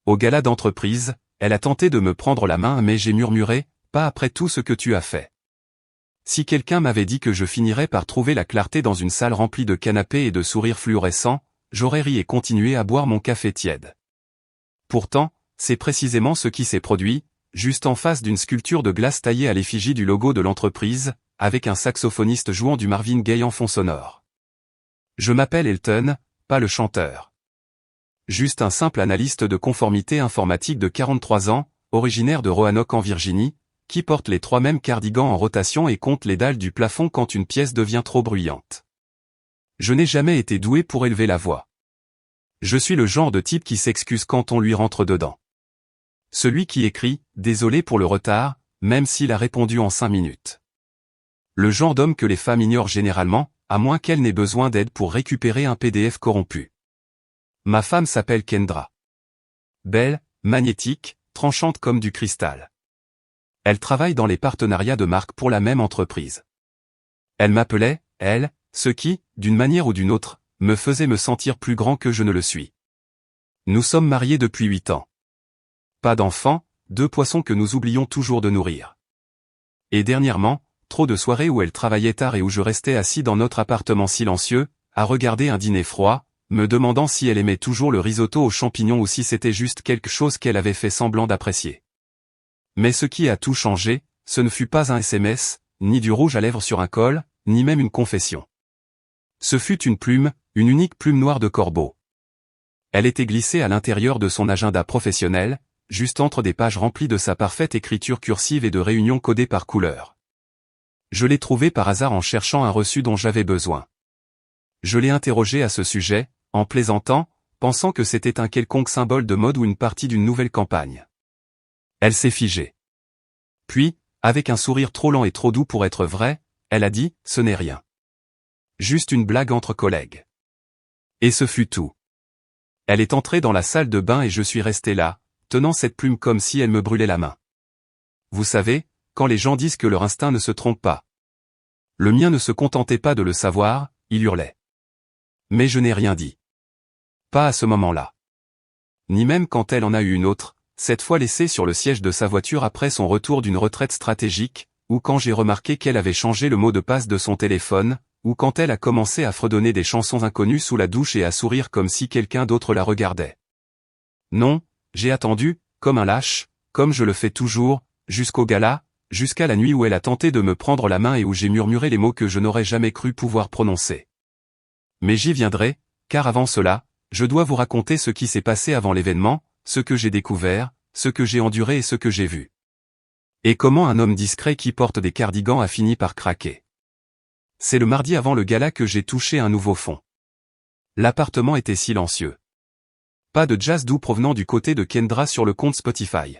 Au gala d'entreprise, elle a tenté de me prendre la main mais j'ai murmuré, pas après tout ce que tu as fait. Si quelqu'un m'avait dit que je finirais par trouver la clarté dans une salle remplie de canapés et de sourires fluorescents, j'aurais ri et continué à boire mon café tiède. Pourtant, c'est précisément ce qui s'est produit, juste en face d'une sculpture de glace taillée à l'effigie du logo de l'entreprise, avec un saxophoniste jouant du Marvin Gaye en fond sonore. Je m'appelle Elton, pas le chanteur. Juste un simple analyste de conformité informatique de 43 ans, originaire de Roanoke en Virginie, qui porte les 3 mêmes cardigans en rotation et compte les dalles du plafond quand une pièce devient trop bruyante. Je n'ai jamais été doué pour élever la voix. Je suis le genre de type qui s'excuse quand on lui rentre dedans. Celui qui écrit « Désolé pour le retard », même s'il a répondu en 5 minutes. Le genre d'homme que les femmes ignorent généralement, à moins qu'elles n'aient besoin d'aide pour récupérer un PDF corrompu. Ma femme s'appelle Kendra. Belle, magnétique, tranchante comme du cristal. Elle travaille dans les partenariats de marque pour la même entreprise. Elle m'appelait, elle, ce qui, d'une manière ou d'une autre, me faisait me sentir plus grand que je ne le suis. Nous sommes mariés depuis 8 ans. Pas d'enfants, 2 poissons que nous oublions toujours de nourrir. Et dernièrement, trop de soirées où elle travaillait tard et où je restais assis dans notre appartement silencieux, à regarder un dîner froid, me demandant si elle aimait toujours le risotto aux champignons ou si c'était juste quelque chose qu'elle avait fait semblant d'apprécier. Mais ce qui a tout changé, ce ne fut pas un SMS, ni du rouge à lèvres sur un col, ni même une confession. Ce fut une plume, une unique plume noire de corbeau. Elle était glissée à l'intérieur de son agenda professionnel, juste entre des pages remplies de sa parfaite écriture cursive et de réunions codées par couleur. Je l'ai trouvée par hasard en cherchant un reçu dont j'avais besoin. Je l'ai interrogée à ce sujet, en plaisantant, pensant que c'était un quelconque symbole de mode ou une partie d'une nouvelle campagne. Elle s'est figée. Puis, avec un sourire trop lent et trop doux pour être vrai, elle a dit « Ce n'est rien. Juste une blague entre collègues. » Et ce fut tout. Elle est entrée dans la salle de bain et je suis resté là, tenant cette plume comme si elle me brûlait la main. Vous savez, quand les gens disent que leur instinct ne se trompe pas. Le mien ne se contentait pas de le savoir, il hurlait. Mais je n'ai rien dit. Pas à ce moment-là. Ni même quand elle en a eu une autre, cette fois laissée sur le siège de sa voiture après son retour d'une retraite stratégique, ou quand j'ai remarqué qu'elle avait changé le mot de passe de son téléphone, ou quand elle a commencé à fredonner des chansons inconnues sous la douche et à sourire comme si quelqu'un d'autre la regardait. Non, j'ai attendu, comme un lâche, comme je le fais toujours, jusqu'au gala, jusqu'à la nuit où elle a tenté de me prendre la main et où j'ai murmuré les mots que je n'aurais jamais cru pouvoir prononcer. Mais j'y viendrai, car avant cela, je dois vous raconter ce qui s'est passé avant l'événement, ce que j'ai découvert, ce que j'ai enduré et ce que j'ai vu. Et comment un homme discret qui porte des cardigans a fini par craquer. C'est le mardi avant le gala que j'ai touché un nouveau fond. L'appartement était silencieux. Pas de jazz doux provenant du côté de Kendra sur le compte Spotify.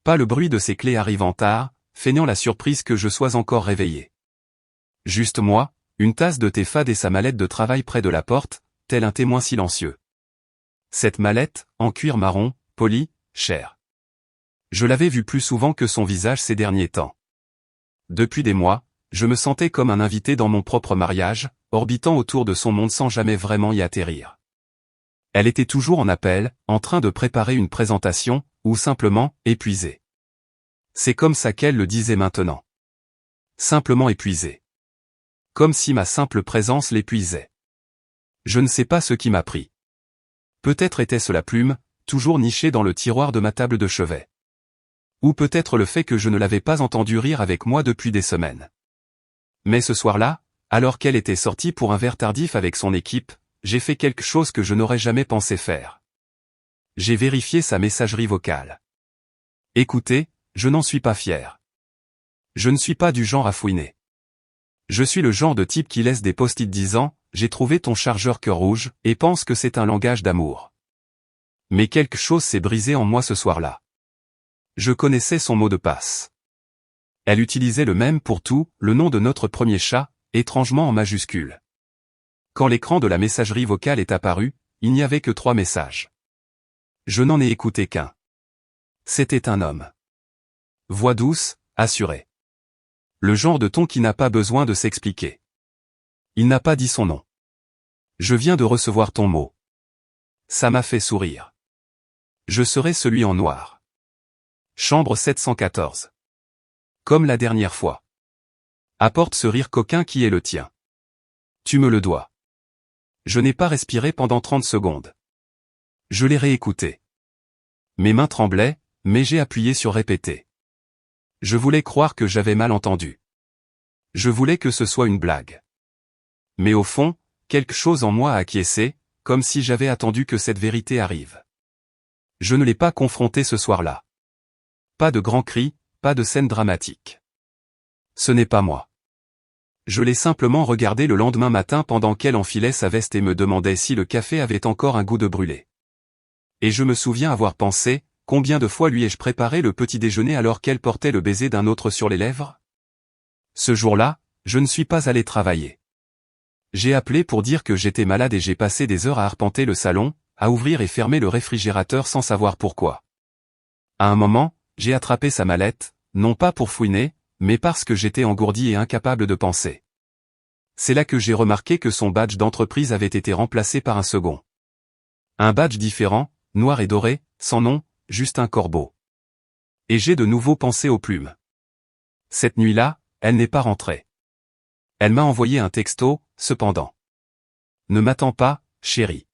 Pas le bruit de ses clés arrivant tard, feignant la surprise que je sois encore réveillé. Juste moi, une tasse de thé fade et sa mallette de travail près de la porte, tel un témoin silencieux. Cette mallette, en cuir marron, poli, chère. Je l'avais vue plus souvent que son visage ces derniers temps. Depuis des mois, je me sentais comme un invité dans mon propre mariage, orbitant autour de son monde sans jamais vraiment y atterrir. Elle était toujours en appel, en train de préparer une présentation, ou simplement, épuisée. C'est comme ça qu'elle le disait maintenant. Simplement épuisée. Comme si ma simple présence l'épuisait. Je ne sais pas ce qui m'a pris. Peut-être était-ce la plume, toujours nichée dans le tiroir de ma table de chevet. Ou peut-être le fait que je ne l'avais pas entendu rire avec moi depuis des semaines. Mais ce soir-là, alors qu'elle était sortie pour un verre tardif avec son équipe, j'ai fait quelque chose que je n'aurais jamais pensé faire. J'ai vérifié sa messagerie vocale. Écoutez, je n'en suis pas fier. Je ne suis pas du genre à fouiner. Je suis le genre de type qui laisse des post-it disant « J'ai trouvé ton chargeur cœur rouge » et pense que c'est un langage d'amour. Mais quelque chose s'est brisé en moi ce soir-là. Je connaissais son mot de passe. Elle utilisait le même pour tout, le nom de notre premier chat, étrangement en majuscule. Quand l'écran de la messagerie vocale est apparu, il n'y avait que 3 messages. Je n'en ai écouté qu'un. C'était un homme. Voix douce, assurée. Le genre de ton qui n'a pas besoin de s'expliquer. Il n'a pas dit son nom. Je viens de recevoir ton mot. Ça m'a fait sourire. Je serai celui en noir. Chambre 714. Comme la dernière fois. Apporte ce rire coquin qui est le tien. Tu me le dois. Je n'ai pas respiré pendant 30 secondes. Je l'ai réécouté. Mes mains tremblaient, mais j'ai appuyé sur répéter. Je voulais croire que j'avais mal entendu. Je voulais que ce soit une blague. Mais au fond, quelque chose en moi a acquiescé, comme si j'avais attendu que cette vérité arrive. Je ne l'ai pas confrontée ce soir-là. Pas de grands cris, pas de scène dramatique. Ce n'est pas moi. Je l'ai simplement regardé le lendemain matin pendant qu'elle enfilait sa veste et me demandait si le café avait encore un goût de brûlé. Et je me souviens avoir pensé, combien de fois lui ai-je préparé le petit déjeuner alors qu'elle portait le baiser d'un autre sur les lèvres? Ce jour-là, je ne suis pas allé travailler. J'ai appelé pour dire que j'étais malade et j'ai passé des heures à arpenter le salon, à ouvrir et fermer le réfrigérateur sans savoir pourquoi. À un moment, j'ai attrapé sa mallette, non pas pour fouiner, mais parce que j'étais engourdi et incapable de penser. C'est là que j'ai remarqué que son badge d'entreprise avait été remplacé par un second. Un badge différent, noir et doré, sans nom, juste un corbeau. Et j'ai de nouveau pensé aux plumes. Cette nuit-là, elle n'est pas rentrée. Elle m'a envoyé un texto, cependant. Ne m'attends pas, chérie.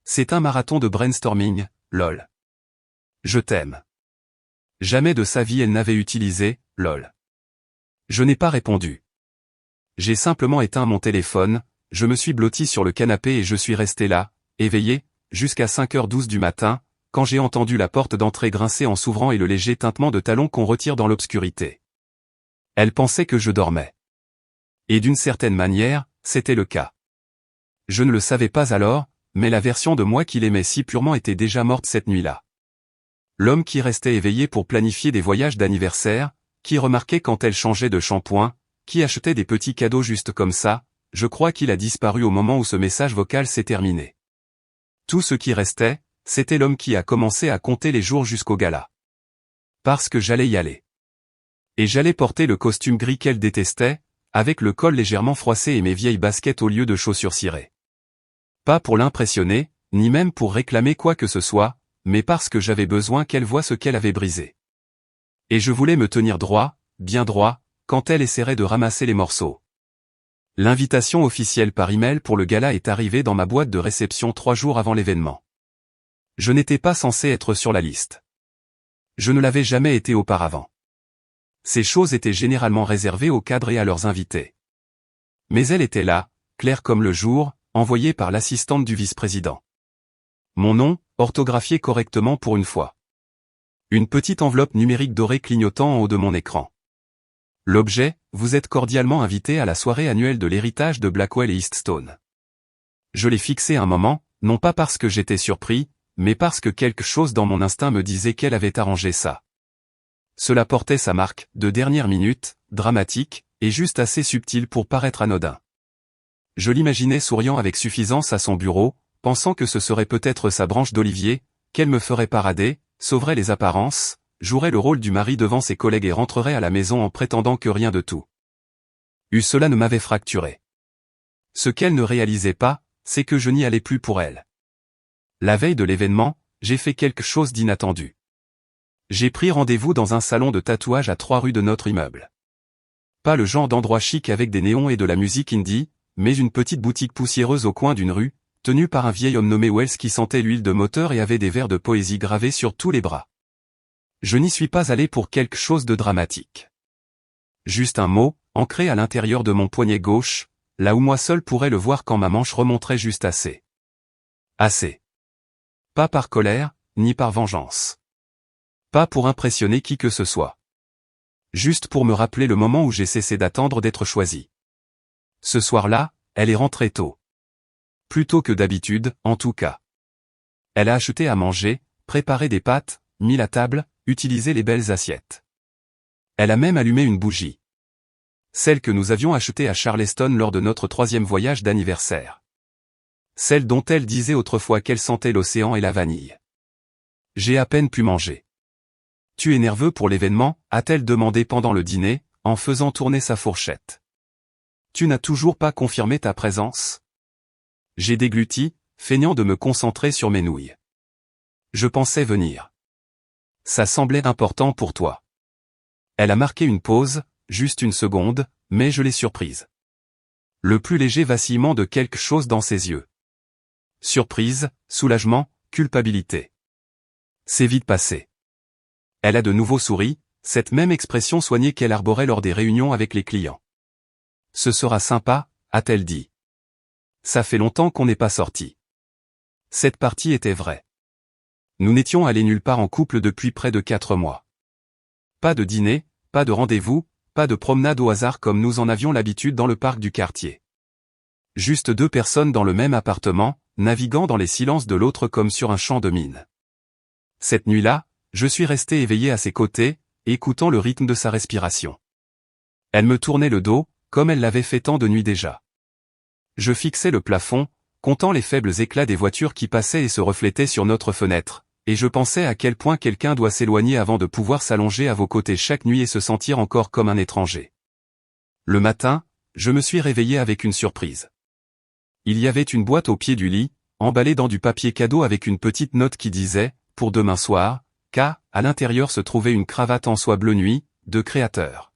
C'est un marathon de brainstorming, lol. Je t'aime. Jamais de sa vie elle n'avait utilisé, lol. Je n'ai pas répondu. J'ai simplement éteint mon téléphone, je me suis blotti sur le canapé et je suis resté là, éveillé, jusqu'à 5h12 du matin, quand j'ai entendu la porte d'entrée grincer en s'ouvrant et le léger tintement de talons qu'on retire dans l'obscurité. Elle pensait que je dormais. Et d'une certaine manière, c'était le cas. Je ne le savais pas alors, mais la version de moi qu'il aimait si purement était déjà morte cette nuit-là. L'homme qui restait éveillé pour planifier des voyages d'anniversaire, qui remarquait quand elle changeait de shampoing, qui achetait des petits cadeaux juste comme ça, je crois qu'il a disparu au moment où ce message vocal s'est terminé. Tout ce qui restait, c'était l'homme qui a commencé à compter les jours jusqu'au gala. Parce que j'allais y aller. Et j'allais porter le costume gris qu'elle détestait, avec le col légèrement froissé et mes vieilles baskets au lieu de chaussures cirées. Pas pour l'impressionner, ni même pour réclamer quoi que ce soit, mais parce que j'avais besoin qu'elle voie ce qu'elle avait brisé. Et je voulais me tenir droit, bien droit, quand elle essaierait de ramasser les morceaux. L'invitation officielle par email pour le gala est arrivée dans ma boîte de réception 3 jours avant l'événement. Je n'étais pas censé être sur la liste. Je ne l'avais jamais été auparavant. Ces choses étaient généralement réservées aux cadres et à leurs invités. Mais elle était là, claire comme le jour, envoyée par l'assistante du vice-président. Mon nom, orthographié correctement pour une fois. Une petite enveloppe numérique dorée clignotant en haut de mon écran. L'objet, vous êtes cordialement invité à la soirée annuelle de l'héritage de Blackwell et Eaststone. Je l'ai fixé un moment, non pas parce que j'étais surpris, mais parce que quelque chose dans mon instinct me disait qu'elle avait arrangé ça. Cela portait sa marque, de dernière minute, dramatique, et juste assez subtile pour paraître anodin. Je l'imaginais souriant avec suffisance à son bureau, pensant que ce serait peut-être sa branche d'olivier, qu'elle me ferait parader, sauverait les apparences, jouerait le rôle du mari devant ses collègues et rentrerait à la maison en prétendant que rien de tout. Cela ne m'avait fracturé. Ce qu'elle ne réalisait pas, c'est que je n'y allais plus pour elle. La veille de l'événement, j'ai fait quelque chose d'inattendu. J'ai pris rendez-vous dans un salon de tatouage à 3 rues de notre immeuble. Pas le genre d'endroit chic avec des néons et de la musique indie, mais une petite boutique poussiéreuse au coin d'une rue, tenue par un vieil homme nommé Wells qui sentait l'huile de moteur et avait des vers de poésie gravés sur tous les bras. Je n'y suis pas allé pour quelque chose de dramatique. Juste un mot, ancré à l'intérieur de mon poignet gauche, là où moi seul pourrais le voir quand ma manche remonterait juste assez. Assez. Pas par colère, ni par vengeance. Pas pour impressionner qui que ce soit. Juste pour me rappeler le moment où j'ai cessé d'attendre d'être choisi. Ce soir-là, elle est rentrée tôt. Plus tôt que d'habitude, en tout cas. Elle a acheté à manger, préparé des pâtes, mis la table, utilisé les belles assiettes. Elle a même allumé une bougie. Celle que nous avions achetée à Charleston lors de notre 3e voyage d'anniversaire. Celle dont elle disait autrefois qu'elle sentait l'océan et la vanille. J'ai à peine pu manger. Tu es nerveux pour l'événement, a-t-elle demandé pendant le dîner, en faisant tourner sa fourchette. Tu n'as toujours pas confirmé ta présence? J'ai dégluti, feignant de me concentrer sur mes nouilles. Je pensais venir. Ça semblait important pour toi. Elle a marqué une pause, juste une seconde, mais je l'ai surprise. Le plus léger vacillement de quelque chose dans ses yeux. Surprise, soulagement, culpabilité. C'est vite passé. Elle a de nouveau souri, cette même expression soignée qu'elle arborait lors des réunions avec les clients. Ce sera sympa, a-t-elle dit. Ça fait longtemps qu'on n'est pas sortis. Cette partie était vraie. Nous n'étions allés nulle part en couple depuis près de 4 mois. Pas de dîner, pas de rendez-vous, pas de promenade au hasard comme nous en avions l'habitude dans le parc du quartier. Juste 2 personnes dans le même appartement, naviguant dans les silences de l'autre comme sur un champ de mine. Cette nuit-là, je suis resté éveillé à ses côtés, écoutant le rythme de sa respiration. Elle me tournait le dos, comme elle l'avait fait tant de nuits déjà. Je fixais le plafond, comptant les faibles éclats des voitures qui passaient et se reflétaient sur notre fenêtre, et je pensais à quel point quelqu'un doit s'éloigner avant de pouvoir s'allonger à vos côtés chaque nuit et se sentir encore comme un étranger. Le matin, je me suis réveillé avec une surprise. Il y avait une boîte au pied du lit, emballée dans du papier cadeau avec une petite note qui disait « Pour demain soir », à l'intérieur se trouvait une cravate en soie bleu nuit, de Créateur.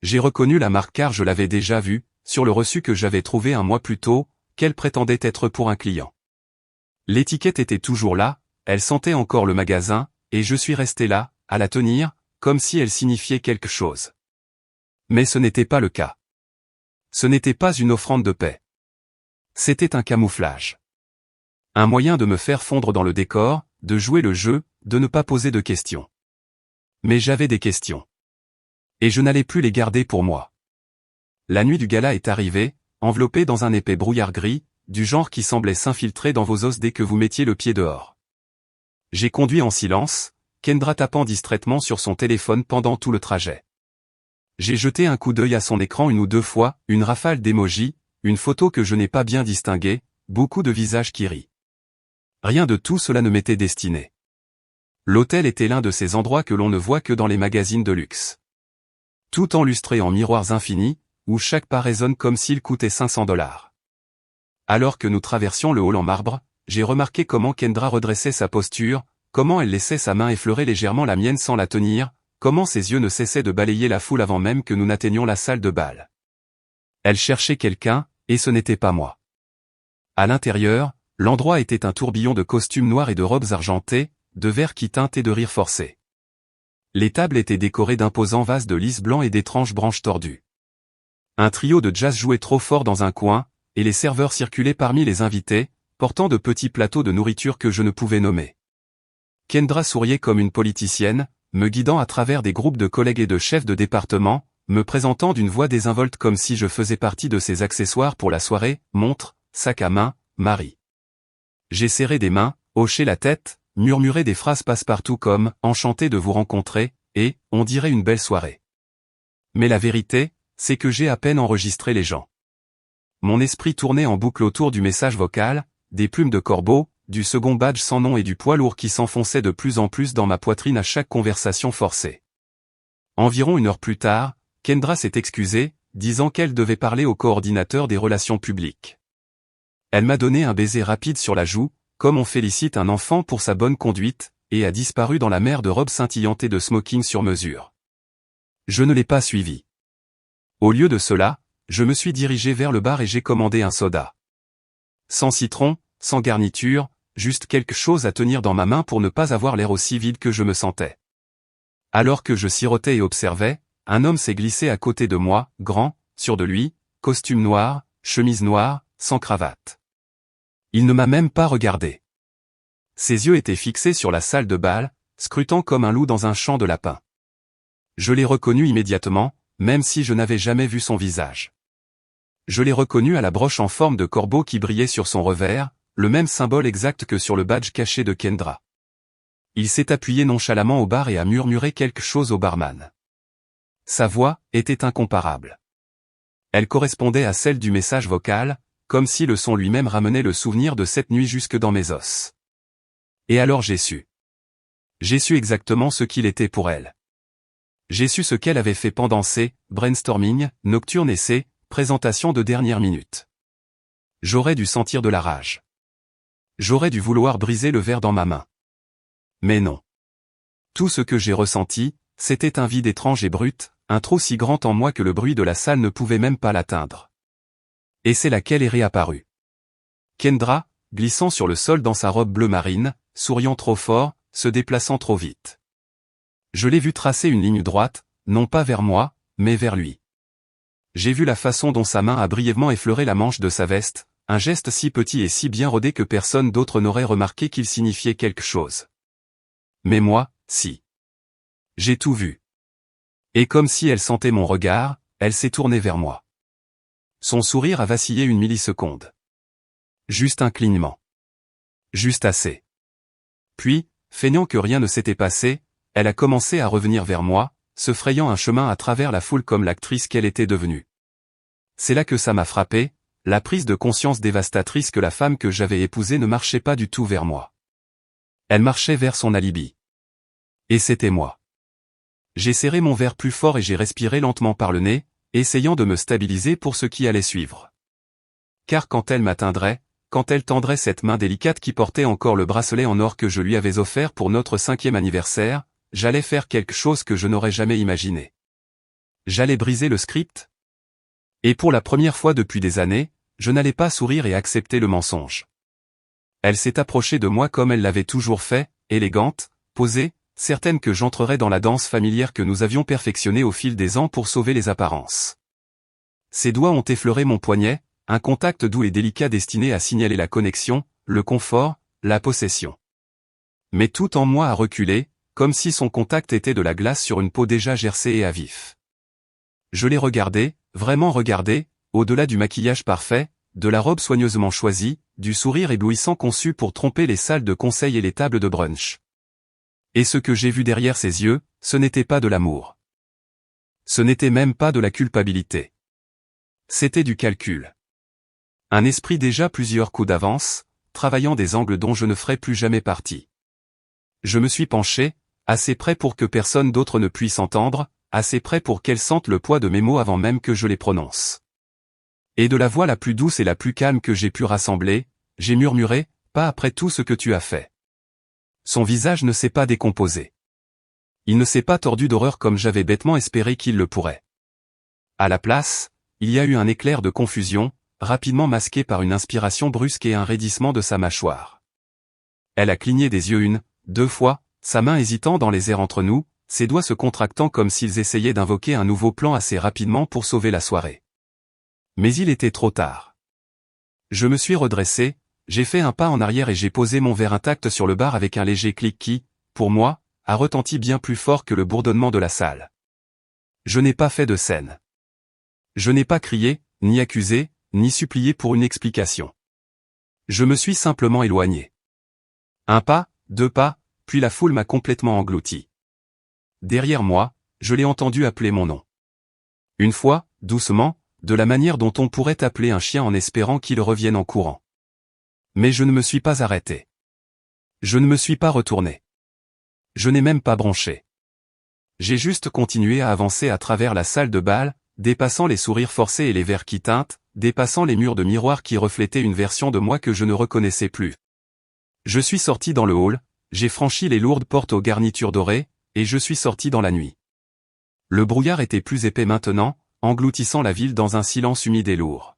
J'ai reconnu la marque car je l'avais déjà vue, sur le reçu que j'avais trouvé un mois plus tôt, qu'elle prétendait être pour un client. L'étiquette était toujours là, elle sentait encore le magasin, et je suis resté là, à la tenir, comme si elle signifiait quelque chose. Mais ce n'était pas le cas. Ce n'était pas une offrande de paix. C'était un camouflage. Un moyen de me faire fondre dans le décor, de jouer le jeu, de ne pas poser de questions. Mais j'avais des questions. Et je n'allais plus les garder pour moi. La nuit du gala est arrivée, enveloppée dans un épais brouillard gris, du genre qui semblait s'infiltrer dans vos os dès que vous mettiez le pied dehors. J'ai conduit en silence, Kendra tapant distraitement sur son téléphone pendant tout le trajet. J'ai jeté un coup d'œil à son écran 1 ou 2 fois, une rafale d'émojis, une photo que je n'ai pas bien distinguée, beaucoup de visages qui rient. Rien de tout cela ne m'était destiné. L'hôtel était l'un de ces endroits que l'on ne voit que dans les magazines de luxe. Tout enlustré en miroirs infinis, où chaque pas résonne comme s'il coûtait $500. Alors que nous traversions le hall en marbre, j'ai remarqué comment Kendra redressait sa posture, comment elle laissait sa main effleurer légèrement la mienne sans la tenir, comment ses yeux ne cessaient de balayer la foule avant même que nous n'atteignions la salle de bal. Elle cherchait quelqu'un, et ce n'était pas moi. À l'intérieur, l'endroit était un tourbillon de costumes noirs et de robes argentées, de verres qui teintent et de rires forcés. Les tables étaient décorées d'imposants vases de lys blanc et d'étranges branches tordues. Un trio de jazz jouait trop fort dans un coin, et les serveurs circulaient parmi les invités, portant de petits plateaux de nourriture que je ne pouvais nommer. Kendra souriait comme une politicienne, me guidant à travers des groupes de collègues et de chefs de département, me présentant d'une voix désinvolte comme si je faisais partie de ses accessoires pour la soirée, montre, sac à main, mari. J'ai serré des mains, hoché la tête, murmuré des phrases passe-partout comme « enchanté de vous rencontrer » et « on dirait une belle soirée ». Mais la vérité, c'est que j'ai à peine enregistré les gens. Mon esprit tournait en boucle autour du message vocal, des plumes de corbeau, du second badge sans nom et du poids lourd qui s'enfonçait de plus en plus dans ma poitrine à chaque conversation forcée. Environ 1 heure plus tard, Kendra s'est excusée, disant qu'elle devait parler au coordinateur des relations publiques. Elle m'a donné un baiser rapide sur la joue, comme on félicite un enfant pour sa bonne conduite, et a disparu dans la mer de robes scintillantes et de smoking sur mesure. Je ne l'ai pas suivi. Au lieu de cela, je me suis dirigé vers le bar et j'ai commandé un soda. Sans citron, sans garniture, juste quelque chose à tenir dans ma main pour ne pas avoir l'air aussi vide que je me sentais. Alors que je sirotais et observais, un homme s'est glissé à côté de moi, grand, sûr de lui, costume noir, chemise noire, sans cravate. Il ne m'a même pas regardé. Ses yeux étaient fixés sur la salle de bal, scrutant comme un loup dans un champ de lapins. Je l'ai reconnu immédiatement, même si je n'avais jamais vu son visage. Je l'ai reconnu à la broche en forme de corbeau qui brillait sur son revers, le même symbole exact que sur le badge caché de Kendra. Il s'est appuyé nonchalamment au bar et a murmuré quelque chose au barman. Sa voix était incomparable. Elle correspondait à celle du message vocal, comme si le son lui-même ramenait le souvenir de cette nuit jusque dans mes os. Et alors j'ai su. J'ai su exactement ce qu'il était pour elle. J'ai su ce qu'elle avait fait pendant ses brainstorming, nocturnes et ses présentations de dernière minute. J'aurais dû sentir de la rage. J'aurais dû vouloir briser le verre dans ma main. Mais non. Tout ce que j'ai ressenti, c'était un vide étrange et brut, un trou si grand en moi que le bruit de la salle ne pouvait même pas l'atteindre. Et c'est là qu'elle est réapparue. Kendra, glissant sur le sol dans sa robe bleu marine, souriant trop fort, se déplaçant trop vite. Je l'ai vu tracer une ligne droite, non pas vers moi, mais vers lui. J'ai vu la façon dont sa main a brièvement effleuré la manche de sa veste, un geste si petit et si bien rodé que personne d'autre n'aurait remarqué qu'il signifiait quelque chose. Mais moi, si. J'ai tout vu. Et comme si elle sentait mon regard, elle s'est tournée vers moi. Son sourire a vacillé une milliseconde. Juste un clignement. Juste assez. Puis, feignant que rien ne s'était passé, elle a commencé à revenir vers moi, se frayant un chemin à travers la foule comme l'actrice qu'elle était devenue. C'est là que ça m'a frappé, la prise de conscience dévastatrice que la femme que j'avais épousée ne marchait pas du tout vers moi. Elle marchait vers son alibi. Et c'était moi. J'ai serré mon verre plus fort et j'ai respiré lentement par le nez, essayant de me stabiliser pour ce qui allait suivre. Car quand elle m'atteindrait, quand elle tendrait cette main délicate qui portait encore le bracelet en or que je lui avais offert pour notre 5e anniversaire, j'allais faire quelque chose que je n'aurais jamais imaginé. J'allais briser le script. Et pour la première fois depuis des années, je n'allais pas sourire et accepter le mensonge. Elle s'est approchée de moi comme elle l'avait toujours fait, élégante, posée, certaine que j'entrerais dans la danse familière que nous avions perfectionnée au fil des ans pour sauver les apparences. Ses doigts ont effleuré mon poignet, un contact doux et délicat destiné à signaler la connexion, le confort, la possession. Mais tout en moi a reculé, comme si son contact était de la glace sur une peau déjà gercée et à vif. Je l'ai regardé, vraiment regardé, au-delà du maquillage parfait, de la robe soigneusement choisie, du sourire éblouissant conçu pour tromper les salles de conseil et les tables de brunch. Et ce que j'ai vu derrière ses yeux, ce n'était pas de l'amour. Ce n'était même pas de la culpabilité. C'était du calcul. Un esprit déjà plusieurs coups d'avance, travaillant des angles dont je ne ferai plus jamais partie. Je me suis penché, assez près pour que personne d'autre ne puisse entendre, assez près pour qu'elle sente le poids de mes mots avant même que je les prononce. Et de la voix la plus douce et la plus calme que j'ai pu rassembler, j'ai murmuré, pas après tout ce que tu as fait. Son visage ne s'est pas décomposé. Il ne s'est pas tordu d'horreur comme j'avais bêtement espéré qu'il le pourrait. À la place, il y a eu un éclair de confusion, rapidement masqué par une inspiration brusque et un raidissement de sa mâchoire. Elle a cligné des yeux 1, 2 fois, sa main hésitant dans les airs entre nous, ses doigts se contractant comme s'ils essayaient d'invoquer un nouveau plan assez rapidement pour sauver la soirée. Mais il était trop tard. Je me suis redressé, j'ai fait un pas en arrière et j'ai posé mon verre intact sur le bar avec un léger clic qui, pour moi, a retenti bien plus fort que le bourdonnement de la salle. Je n'ai pas fait de scène. Je n'ai pas crié, ni accusé, ni supplié pour une explication. Je me suis simplement éloigné. Un pas, 2 pas, puis la foule m'a complètement englouti. Derrière moi, je l'ai entendu appeler mon nom. Une fois, doucement, de la manière dont on pourrait appeler un chien en espérant qu'il revienne en courant. Mais je ne me suis pas arrêté. Je ne me suis pas retourné. Je n'ai même pas bronché. J'ai juste continué à avancer à travers la salle de bal, dépassant les sourires forcés et les verres qui teintent, dépassant les murs de miroirs qui reflétaient une version de moi que je ne reconnaissais plus. Je suis sorti dans le hall, j'ai franchi les lourdes portes aux garnitures dorées, et je suis sorti dans la nuit. Le brouillard était plus épais maintenant, engloutissant la ville dans un silence humide et lourd.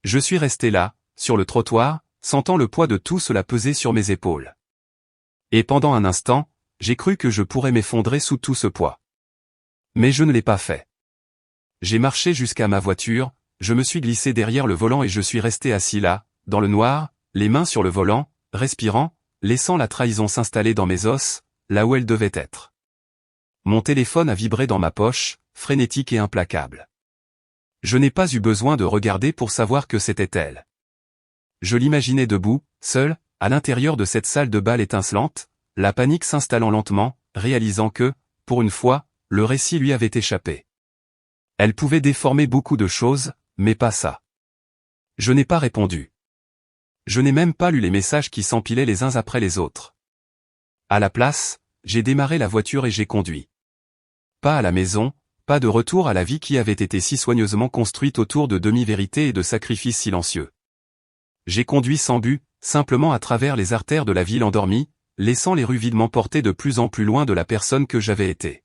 Je suis resté là, sur le trottoir, sentant le poids de tout cela peser sur mes épaules. Et pendant un instant, j'ai cru que je pourrais m'effondrer sous tout ce poids. Mais je ne l'ai pas fait. J'ai marché jusqu'à ma voiture, je me suis glissé derrière le volant et je suis resté assis là, dans le noir, les mains sur le volant, respirant, laissant la trahison s'installer dans mes os, là où elle devait être. Mon téléphone a vibré dans ma poche, frénétique et implacable. Je n'ai pas eu besoin de regarder pour savoir que c'était elle. Je l'imaginais debout, seul, à l'intérieur de cette salle de bal étincelante, la panique s'installant lentement, réalisant que, pour une fois, le récit lui avait échappé. Elle pouvait déformer beaucoup de choses, mais pas ça. Je n'ai pas répondu. Je n'ai même pas lu les messages qui s'empilaient les uns après les autres. À la place, j'ai démarré la voiture et j'ai conduit. Pas à la maison, pas de retour à la vie qui avait été si soigneusement construite autour de demi-vérités et de sacrifices silencieux. J'ai conduit sans but, simplement à travers les artères de la ville endormie, laissant les rues vides m'emporter de plus en plus loin de la personne que j'avais été.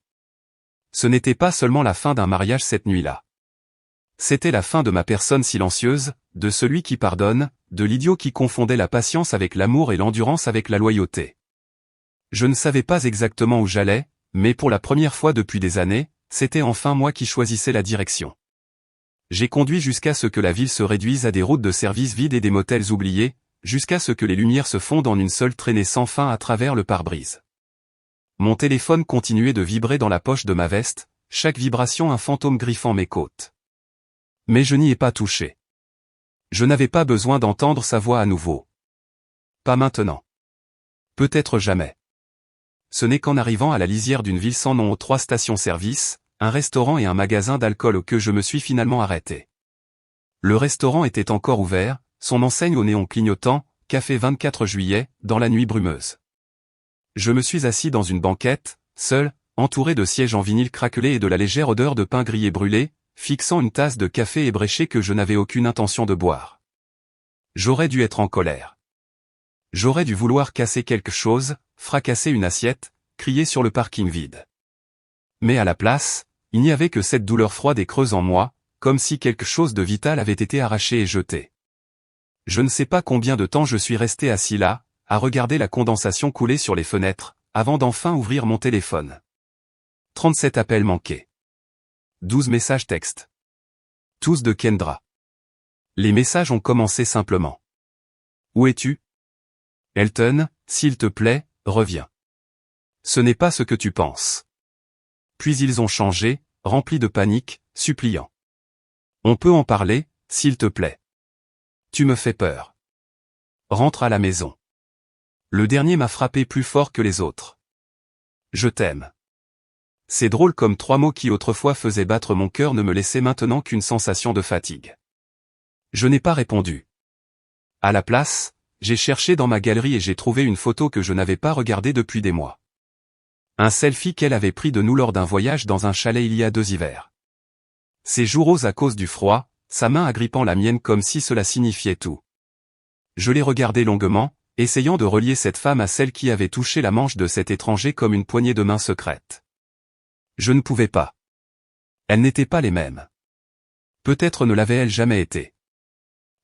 Ce n'était pas seulement la fin d'un mariage cette nuit-là. C'était la fin de ma personne silencieuse, de celui qui pardonne, de l'idiot qui confondait la patience avec l'amour et l'endurance avec la loyauté. Je ne savais pas exactement où j'allais, mais pour la première fois depuis des années, c'était enfin moi qui choisissais la direction. J'ai conduit jusqu'à ce que la ville se réduise à des routes de service vides et des motels oubliés, jusqu'à ce que les lumières se fondent en une seule traînée sans fin à travers le pare-brise. Mon téléphone continuait de vibrer dans la poche de ma veste, chaque vibration un fantôme griffant mes côtes. Mais je n'y ai pas touché. Je n'avais pas besoin d'entendre sa voix à nouveau. Pas maintenant. Peut-être jamais. Ce n'est qu'en arrivant à la lisière d'une ville sans nom aux 3 stations-service, un restaurant et un magasin d'alcool que je me suis finalement arrêté. Le restaurant était encore ouvert, son enseigne au néon clignotant, Café 24 juillet, dans la nuit brumeuse. Je me suis assis dans une banquette, seul, entouré de sièges en vinyle craquelé et de la légère odeur de pain grillé brûlé, fixant une tasse de café ébréché que je n'avais aucune intention de boire. J'aurais dû être en colère. J'aurais dû vouloir casser quelque chose, fracasser une assiette, crier sur le parking vide. Mais à la place, il n'y avait que cette douleur froide et creuse en moi, comme si quelque chose de vital avait été arraché et jeté. Je ne sais pas combien de temps je suis resté assis là, à regarder la condensation couler sur les fenêtres, avant d'enfin ouvrir mon téléphone. 37 appels manqués. 12 messages textes. Tous de Kendra. Les messages ont commencé simplement. Où es-tu? Elton, s'il te plaît, reviens. Ce n'est pas ce que tu penses. Puis ils ont changé, remplis de panique, suppliants. On peut en parler, s'il te plaît. Tu me fais peur. Rentre à la maison. Le dernier m'a frappé plus fort que les autres. Je t'aime. C'est drôle comme 3 mots qui autrefois faisaient battre mon cœur ne me laissaient maintenant qu'une sensation de fatigue. Je n'ai pas répondu. À la place, j'ai cherché dans ma galerie et j'ai trouvé une photo que je n'avais pas regardée depuis des mois. Un selfie qu'elle avait pris de nous lors d'un voyage dans un chalet il y a 2 hivers. Ses joues roses à cause du froid, sa main agrippant la mienne comme si cela signifiait tout. Je l'ai regardée longuement, essayant de relier cette femme à celle qui avait touché la manche de cet étranger comme une poignée de main secrète. Je ne pouvais pas. Elles n'étaient pas les mêmes. Peut-être ne l'avait-elle jamais été.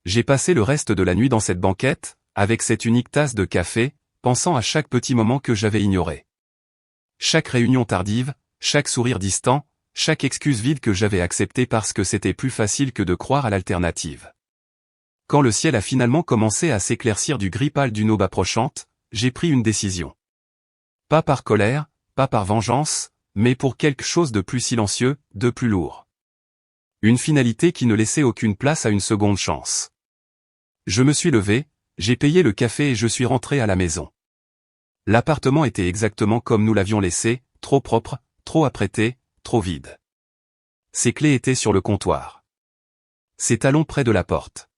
J'ai passé le reste de la nuit dans cette banquette, avec cette unique tasse de café, pensant à chaque petit moment que j'avais ignoré. Chaque réunion tardive, chaque sourire distant, chaque excuse vide que j'avais acceptée parce que c'était plus facile que de croire à l'alternative. Quand le ciel a finalement commencé à s'éclaircir du gris pâle d'une aube approchante, j'ai pris une décision. Pas par colère, pas par vengeance, mais pour quelque chose de plus silencieux, de plus lourd. Une finalité qui ne laissait aucune place à une seconde chance. Je me suis levé, j'ai payé le café et je suis rentré à la maison. L'appartement était exactement comme nous l'avions laissé, trop propre, trop apprêté, trop vide. Ses clés étaient sur le comptoir. Ses talons près de la porte.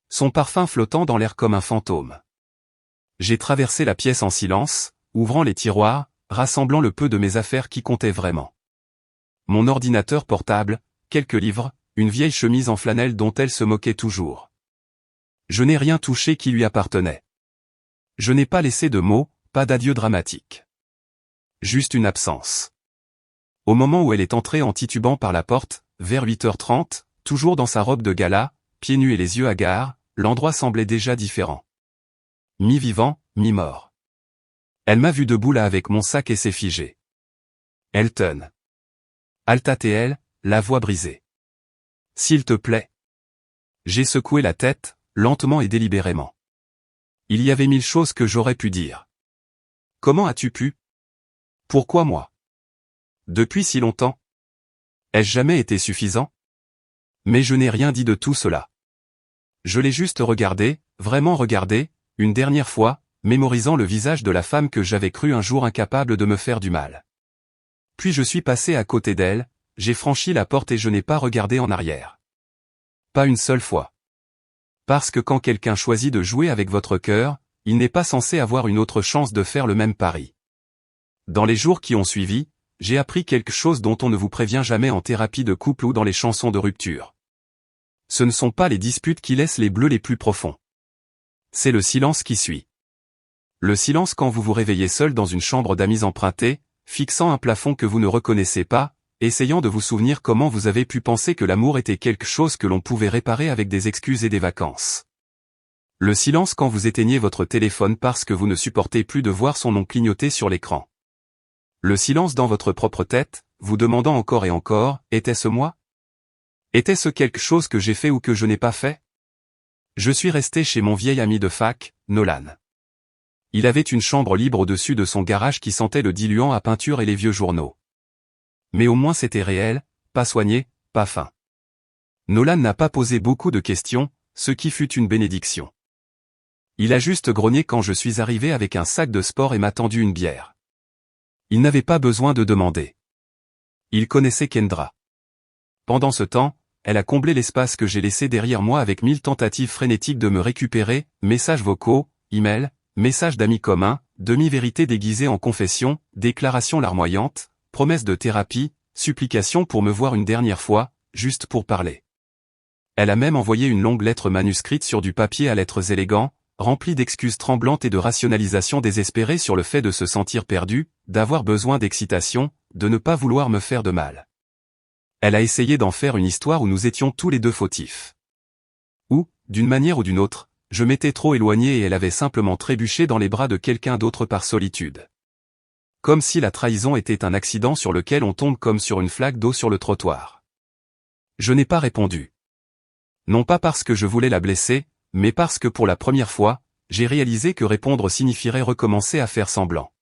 Son parfum flottant dans l'air comme un fantôme. J'ai traversé la pièce en silence, ouvrant les tiroirs, rassemblant le peu de mes affaires qui comptaient vraiment. Mon ordinateur portable, quelques livres, une vieille chemise en flanelle dont elle se moquait toujours. Je n'ai rien touché qui lui appartenait. Je n'ai pas laissé de mots, pas d'adieu dramatique. Juste une absence. Au moment où elle est entrée en titubant par la porte, vers 8h30, toujours dans sa robe de gala, pieds nus et les yeux hagards, l'endroit semblait déjà différent. Mi-vivant, mi-mort. Elle m'a vu debout là avec mon sac et s'est figée. Elton. Alta-TL, la voix brisée. S'il te plaît. J'ai secoué la tête, lentement et délibérément. Il y avait 1000 choses que j'aurais pu dire. Comment as-tu pu? Pourquoi moi? Depuis si longtemps? Ai-je jamais été suffisant? Mais je n'ai rien dit de tout cela. Je l'ai juste regardé, vraiment regardé, une dernière fois, mémorisant le visage de la femme que j'avais cru un jour incapable de me faire du mal. Puis je suis passé à côté d'elle, j'ai franchi la porte et je n'ai pas regardé en arrière. Pas une seule fois. Parce que quand quelqu'un choisit de jouer avec votre cœur, il n'est pas censé avoir une autre chance de faire le même pari. Dans les jours qui ont suivi, j'ai appris quelque chose dont on ne vous prévient jamais en thérapie de couple ou dans les chansons de rupture. Ce ne sont pas les disputes qui laissent les bleus les plus profonds. C'est le silence qui suit. Le silence quand vous vous réveillez seul dans une chambre d'amis empruntée, fixant un plafond que vous ne reconnaissez pas, essayant de vous souvenir comment vous avez pu penser que l'amour était quelque chose que l'on pouvait réparer avec des excuses et des vacances. Le silence quand vous éteignez votre téléphone parce que vous ne supportez plus de voir son nom clignoter sur l'écran. Le silence dans votre propre tête, vous demandant encore et encore, était-ce moi? Était-ce quelque chose que j'ai fait ou que je n'ai pas fait? Je suis resté chez mon vieil ami de fac, Nolan. Il avait une chambre libre au-dessus de son garage qui sentait le diluant à peinture et les vieux journaux. Mais au moins c'était réel, pas soigné, pas fin. Nolan n'a pas posé beaucoup de questions, ce qui fut une bénédiction. Il a juste grogné quand je suis arrivé avec un sac de sport et m'a tendu une bière. Il n'avait pas besoin de demander. Il connaissait Kendra. Pendant ce temps, elle a comblé l'espace que j'ai laissé derrière moi avec 1000 tentatives frénétiques de me récupérer, messages vocaux, emails, messages d'amis communs, demi-vérités déguisées en confessions, déclarations larmoyantes, promesses de thérapie, supplications pour me voir une dernière fois, juste pour parler. Elle a même envoyé une longue lettre manuscrite sur du papier à lettres élégants, remplie d'excuses tremblantes et de rationalisations désespérées sur le fait de se sentir perdu, d'avoir besoin d'excitation, de ne pas vouloir me faire de mal. Elle a essayé d'en faire une histoire où nous étions tous les deux fautifs. Ou, d'une manière ou d'une autre, je m'étais trop éloigné et elle avait simplement trébuché dans les bras de quelqu'un d'autre par solitude. Comme si la trahison était un accident sur lequel on tombe comme sur une flaque d'eau sur le trottoir. Je n'ai pas répondu. Non pas parce que je voulais la blesser, mais parce que pour la première fois, j'ai réalisé que répondre signifierait recommencer à faire semblant.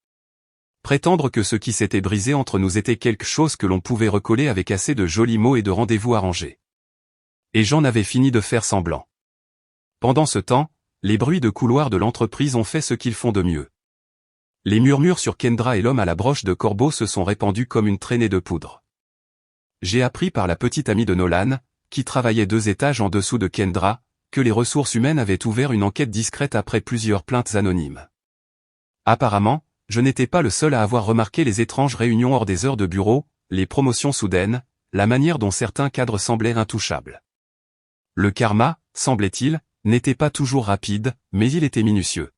Prétendre que ce qui s'était brisé entre nous était quelque chose que l'on pouvait recoller avec assez de jolis mots et de rendez-vous arrangés. Et j'en avais fini de faire semblant. Pendant ce temps, les bruits de couloir de l'entreprise ont fait ce qu'ils font de mieux. Les murmures sur Kendra et l'homme à la broche de corbeau se sont répandus comme une traînée de poudre. J'ai appris par la petite amie de Nolan, qui travaillait 2 étages en dessous de Kendra, que les ressources humaines avaient ouvert une enquête discrète après plusieurs plaintes anonymes. Apparemment, je n'étais pas le seul à avoir remarqué les étranges réunions hors des heures de bureau, les promotions soudaines, la manière dont certains cadres semblaient intouchables. Le karma, semblait-il, n'était pas toujours rapide, mais il était minutieux.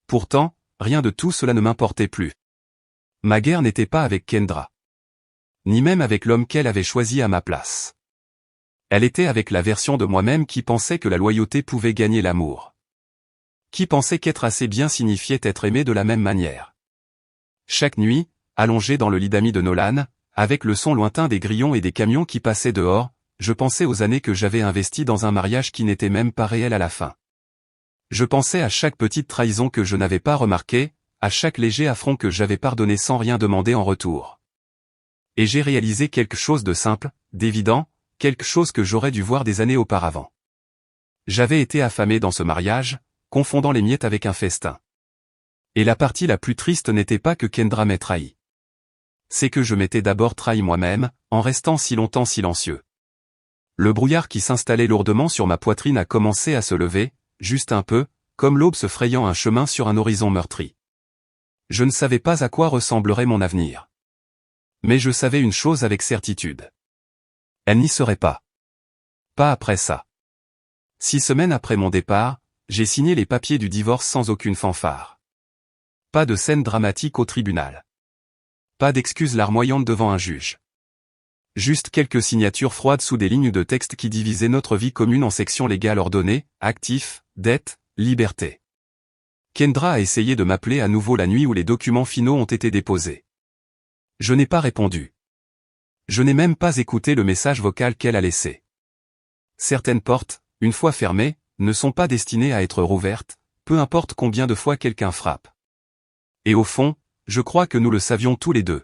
Pourtant, rien de tout cela ne m'importait plus. Ma guerre n'était pas avec Kendra. Ni même avec l'homme qu'elle avait choisi à ma place. Elle était avec la version de moi-même qui pensait que la loyauté pouvait gagner l'amour. Qui pensait qu'être assez bien signifiait être aimé de la même manière. Chaque nuit, allongé dans le lit d'amis de Nolan, avec le son lointain des grillons et des camions qui passaient dehors, je pensais aux années que j'avais investies dans un mariage qui n'était même pas réel à la fin. Je pensais à chaque petite trahison que je n'avais pas remarquée, à chaque léger affront que j'avais pardonné sans rien demander en retour. Et j'ai réalisé quelque chose de simple, d'évident, quelque chose que j'aurais dû voir des années auparavant. J'avais été affamé dans ce mariage, confondant les miettes avec un festin. Et la partie la plus triste n'était pas que Kendra m'ait trahi. C'est que je m'étais d'abord trahi moi-même, en restant si longtemps silencieux. Le brouillard qui s'installait lourdement sur ma poitrine a commencé à se lever, juste un peu, comme l'aube se frayant un chemin sur un horizon meurtri. Je ne savais pas à quoi ressemblerait mon avenir. Mais je savais une chose avec certitude. Elle n'y serait pas. Pas après ça. 6 semaines après mon départ, j'ai signé les papiers du divorce sans aucune fanfare. Pas de scène dramatique au tribunal. Pas d'excuses larmoyantes devant un juge. Juste quelques signatures froides sous des lignes de texte qui divisaient notre vie commune en sections légales ordonnées, actifs, dettes, liberté. Kendra a essayé de m'appeler à nouveau la nuit où les documents finaux ont été déposés. Je n'ai pas répondu. Je n'ai même pas écouté le message vocal qu'elle a laissé. Certaines portes, une fois fermées, ne sont pas destinées à être rouvertes, peu importe combien de fois quelqu'un frappe. Et au fond, je crois que nous le savions tous les deux.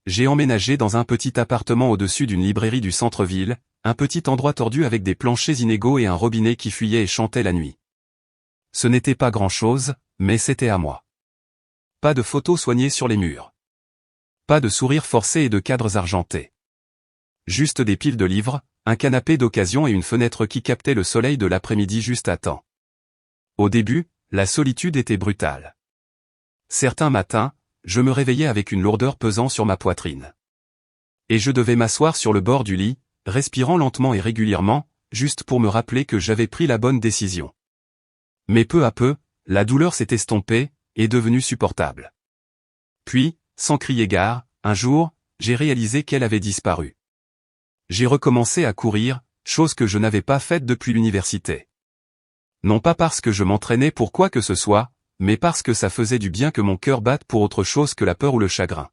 J'ai emménagé dans un petit appartement au-dessus d'une librairie du centre-ville, un petit endroit tordu avec des planchers inégaux et un robinet qui fuyait et chantait la nuit. Ce n'était pas grand-chose, mais c'était à moi. Pas de photos soignées sur les murs. Pas de sourires forcés et de cadres argentés. Juste des piles de livres, un canapé d'occasion et une fenêtre qui captait le soleil de l'après-midi juste à temps. Au début, la solitude était brutale. Certains matins, je me réveillais avec une lourdeur pesant sur ma poitrine. Et je devais m'asseoir sur le bord du lit, respirant lentement et régulièrement, juste pour me rappeler que j'avais pris la bonne décision. Mais peu à peu, La douleur s'est estompée, et devenue supportable. Puis, sans crier gare, un jour, j'ai réalisé qu'elle avait disparu. J'ai recommencé à courir, chose que je n'avais pas faite depuis l'université. Non pas parce que je m'entraînais pour quoi que ce soit, mais parce que ça faisait du bien que mon cœur batte pour autre chose que la peur ou le chagrin.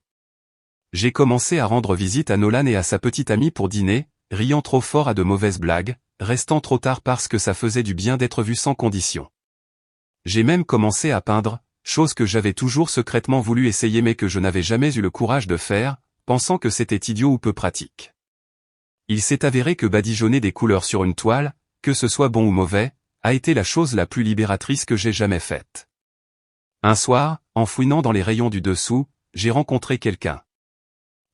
J'ai commencé à rendre visite à Nolan et à sa petite amie pour dîner, riant trop fort à de mauvaises blagues, restant trop tard parce que ça faisait du bien d'être vu sans condition. J'ai même commencé à peindre, chose que j'avais toujours secrètement voulu essayer mais que je n'avais jamais eu le courage de faire, pensant que c'était idiot ou peu pratique. Il s'est avéré que badigeonner des couleurs sur une toile, que ce soit bon ou mauvais, a été la chose la plus libératrice que j'ai jamais faite. Un soir, en fouinant dans les rayons du dessous, j'ai rencontré quelqu'un.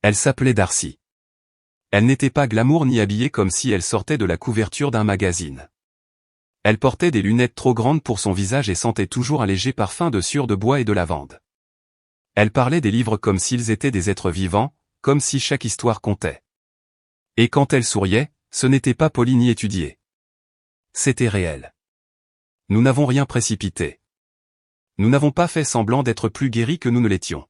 Elle s'appelait Darcy. Elle n'était pas glamour ni habillée comme si elle sortait de la couverture d'un magazine. Elle portait des lunettes trop grandes pour son visage et sentait toujours un léger parfum de sueur de bois et de lavande. Elle parlait des livres comme s'ils étaient des êtres vivants, comme si chaque histoire comptait. Et quand elle souriait, ce n'était pas poli ni étudié. C'était réel. Nous n'avons rien précipité. Nous n'avons pas fait semblant d'être plus guéris que nous ne l'étions.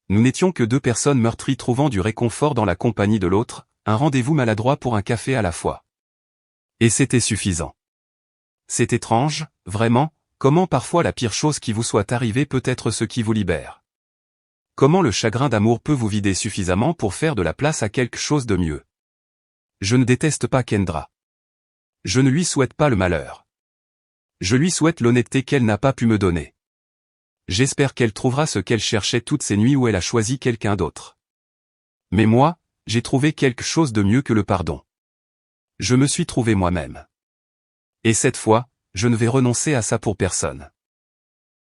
Nous n'étions que deux personnes meurtries trouvant du réconfort dans la compagnie de l'autre, un rendez-vous maladroit pour un café à la fois. Et c'était suffisant. C'est étrange, vraiment, comment parfois la pire chose qui vous soit arrivée peut être ce qui vous libère. Comment le chagrin d'amour peut vous vider suffisamment pour faire de la place à quelque chose de mieux. Je ne déteste pas Kendra. Je ne lui souhaite pas le malheur. Je lui souhaite l'honnêteté qu'elle n'a pas pu me donner. J'espère qu'elle trouvera ce qu'elle cherchait toutes ces nuits où elle a choisi quelqu'un d'autre. Mais moi, j'ai trouvé quelque chose de mieux que le pardon. Je me suis trouvé moi-même. Et cette fois, je ne vais renoncer à ça pour personne.